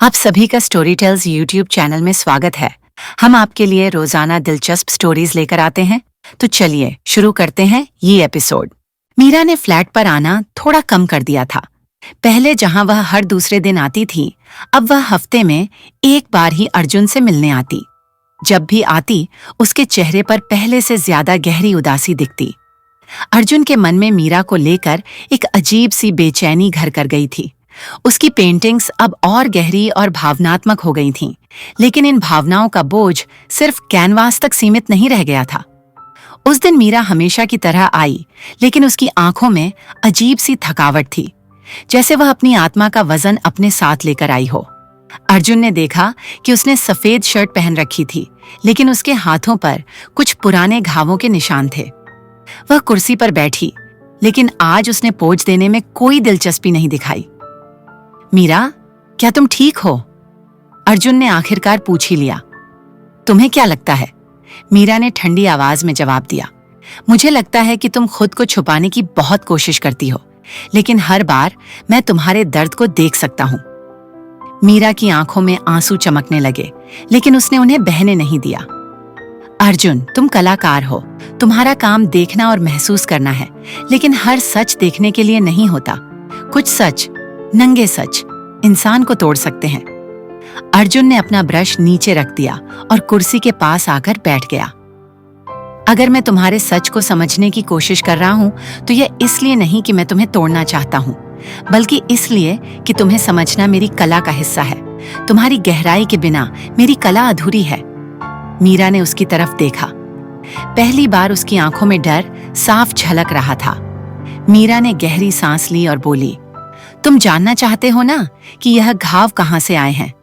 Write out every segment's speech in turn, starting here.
आप सभी का स्टोरी टेल्स यूट्यूब चैनल में स्वागत है। हम आपके लिए रोजाना दिलचस्प स्टोरीज लेकर आते हैं। तो चलिए शुरू करते हैं ये एपिसोड। मीरा ने फ्लैट पर आना थोड़ा कम कर दिया था। पहले जहां वह हर दूसरे दिन आती थी, अब वह हफ्ते में एक बार ही अर्जुन से मिलने आती। जब भी आती, उसके चेहरे पर पहले से ज्यादा गहरी उदासी दिखती। अर्जुन के मन में मीरा को लेकर एक अजीब सी बेचैनी घर कर गई थी। उसकी पेंटिंग्स अब और गहरी और भावनात्मक हो गई थीं, लेकिन इन भावनाओं का बोझ सिर्फ कैनवास तक सीमित नहीं रह गया था। उस दिन मीरा हमेशा की तरह आई, लेकिन उसकी आंखों में अजीब सी थकावट थी, जैसे वह अपनी आत्मा का वजन अपने साथ लेकर आई हो। अर्जुन ने देखा कि उसने सफेद शर्ट पहन रखी थी, लेकिन उसके हाथों पर कुछ पुराने घावों के निशान थे। वह कुर्सी पर बैठी, लेकिन आज उसने पोज देने में कोई दिलचस्पी नहीं दिखाई। मीरा, क्या तुम ठीक हो? अर्जुन ने आखिरकार पूछ ही लिया। तुम्हें क्या लगता है? मीरा ने ठंडी आवाज में जवाब दिया। मुझे लगता है कि तुम खुद को छुपाने की बहुत कोशिश करती हो, लेकिन हर बार मैं तुम्हारे दर्द को देख सकता हूं। मीरा की आंखों में आंसू चमकने लगे, लेकिन उसने उन्हें बहने नहीं दिया। अर्जुन, तुम कलाकार हो, तुम्हारा काम देखना और महसूस करना है, लेकिन हर सच देखने के लिए नहीं होता। कुछ सच, नंगे सच, इंसान को तोड़ सकते हैं। अर्जुन ने अपना ब्रश नीचे रख दिया और कुर्सी के पास आकर बैठ गया। अगर मैं तुम्हारे सच को समझने की कोशिश कर रहा हूं, तो यह इसलिए नहीं कि मैं तुम्हें तोड़ना चाहता हूं, बल्कि इसलिए कि तुम्हें समझना मेरी कला का हिस्सा है। तुम्हारी गहराई के बिना मेरी कला अधूरी है। मीरा ने उसकी तरफ देखा। पहली बार उसकी आंखों में डर साफ झलक रहा था। मीरा ने गहरी सांस ली और बोली, तुम जानना चाहते हो ना कि यह घाव कहां से आए हैं?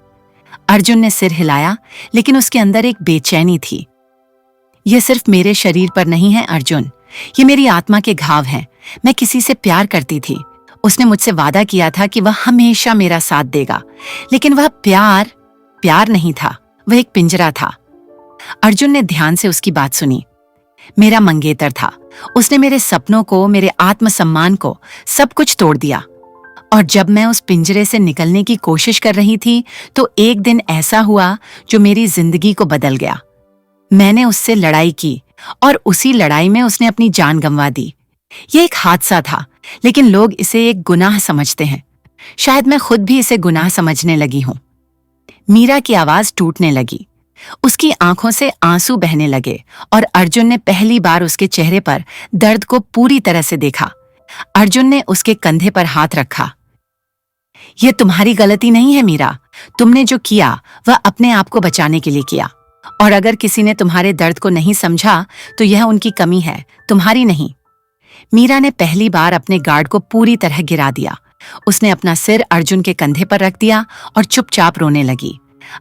अर्जुन ने सिर हिलाया, लेकिन उसके अंदर एक बेचैनी थी। यह सिर्फ मेरे शरीर पर नहीं है अर्जुन, ये मेरी आत्मा के घाव हैं। मैं किसी से प्यार करती थी। उसने मुझसे वादा किया था कि वह हमेशा मेरा साथ देगा, लेकिन वह प्यार नहीं था, वह एक पिंजरा था। अर्जुन ने ध्यान से उसकी बात सुनी। मेरा मंगेतर था। उसने मेरे सपनों को, मेरे आत्मसम्मान को, सब कुछ तोड़ दिया। और जब मैं उस पिंजरे से निकलने की कोशिश कर रही थी, तो एक दिन ऐसा हुआ जो मेरी जिंदगी को बदल गया। मैंने उससे लड़ाई की और उसी लड़ाई में उसने अपनी जान गंवा दी। ये एक हादसा था, लेकिन लोग इसे एक गुनाह समझते हैं। शायद मैं खुद भी इसे गुनाह समझने लगी हूं। मीरा की आवाज टूटने लगी। उसकी आंखों से आंसू बहने लगे और अर्जुन ने पहली बार उसके चेहरे पर दर्द को पूरी तरह से देखा। अर्जुन ने उसके कंधे पर हाथ रखा। यह तुम्हारी गलती नहीं है मीरा। तुमने जो किया वह अपने आप को बचाने के लिए किया, और अगर किसी ने तुम्हारे दर्द को नहीं समझा तो यह उनकी कमी है, तुम्हारी नहीं। मीरा ने पहली बार अपने गार्ड को पूरी तरह गिरा दिया। उसने अपना सिर अर्जुन के कंधे पर रख दिया और चुपचाप रोने लगी।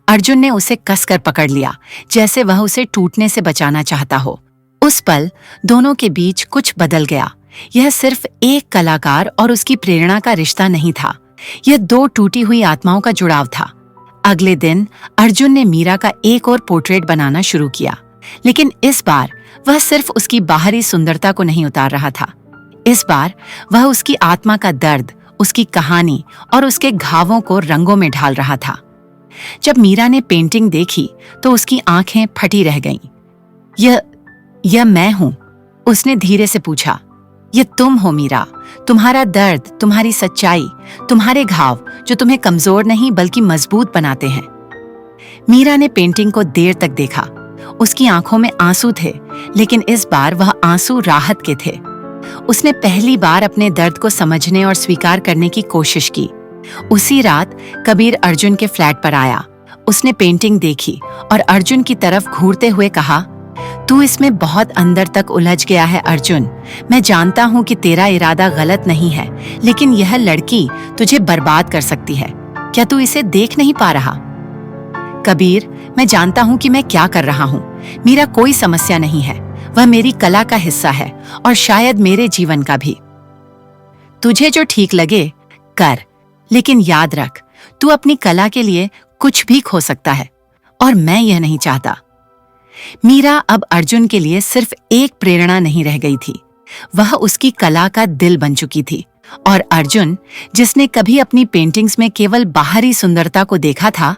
अर्जुन ने उसे कसकर पकड़ लिया, जैसे वह उसे टूटने से बचाना चाहता हो। उस पल दोनों के बीच कुछ बदल गया। यह सिर्फ एक कलाकार और उसकी प्रेरणा का रिश्ता नहीं था, यह दो टूटी हुई आत्माओं का जुड़ाव था। अगले दिन अर्जुन ने मीरा का एक और पोर्ट्रेट बनाना शुरू किया, लेकिन इस बार वह सिर्फ उसकी बाहरी सुंदरता को नहीं उतार रहा था। इस बार वह उसकी आत्मा का दर्द, उसकी कहानी और उसके घावों को रंगों में ढाल रहा था। जब मीरा ने पेंटिंग देखी तो उसकी आंखें फटी रह गईं। यह मैं हूं, उसने धीरे से पूछा। यह तुम हो मीरा, तुम्हारा दर्द, तुम्हारी सच्चाई, तुम्हारे घाव जो तुम्हें कमजोर नहीं बल्कि मजबूत बनाते हैं। मीरा ने पेंटिंग को देर तक देखा। उसकी आंखों में आंसू थे, लेकिन इस बार वह आंसू राहत के थे। उसने पहली बार अपने दर्द को समझने और स्वीकार करने की कोशिश की। उसी रात कबीर अर्जुन के फ्लैट पर आया। उसने पेंटिंग देखी और अर्जुन की तरफ घूरते हुए कहा, तू इसमें बहुत अंदर तक उलझ गया है अर्जुन। मैं जानता हूं कि तेरा इरादा गलत नहीं है, लेकिन यह लड़की तुझे बर्बाद कर सकती है। क्या तू इसे देख नहीं पा रहा? कबीर, मैं जानता हूं कि मैं क्या कर रहा हूं। मेरा कोई समस्या नहीं है, वह मेरी कला का हिस्सा है और शायद मेरे जीवन का भी। तुझे जो ठीक लगे कर, लेकिन याद रख, तू अपनी कला के लिए कुछ भी खो सकता है, और मैं यह नहीं चाहता। मीरा अब अर्जुन के लिए सिर्फ एक प्रेरणा नहीं रह गई थी, वह उसकी कला का दिल बन चुकी थी। और अर्जुन, जिसने कभी अपनी पेंटिंग्स में केवल बाहरी सुंदरता को देखा था,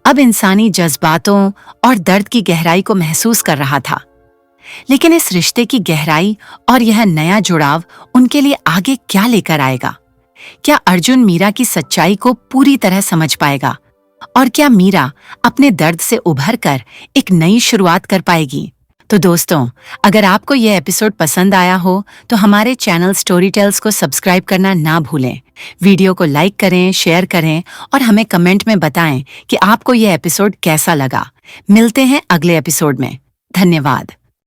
अब इंसानी जज्बातों और दर्द की गहराई को महसूस कर रहा था। लेकिन इस रिश्ते की गहराई और यह नया जुड़ाव उनके लिए आगे क्या लेकर आएगा? क्या अर्जुन मीरा की सच्चाई को पूरी तरह समझ पाएगा? और क्या मीरा अपने दर्द से उभर कर एक नई शुरुआत कर पाएगी? तो दोस्तों, अगर आपको यह एपिसोड पसंद आया हो तो हमारे चैनल स्टोरी टेल्स को सब्सक्राइब करना ना भूलें। वीडियो को लाइक करें, शेयर करें और हमें कमेंट में बताएं कि आपको यह एपिसोड कैसा लगा। मिलते हैं अगले एपिसोड में। धन्यवाद।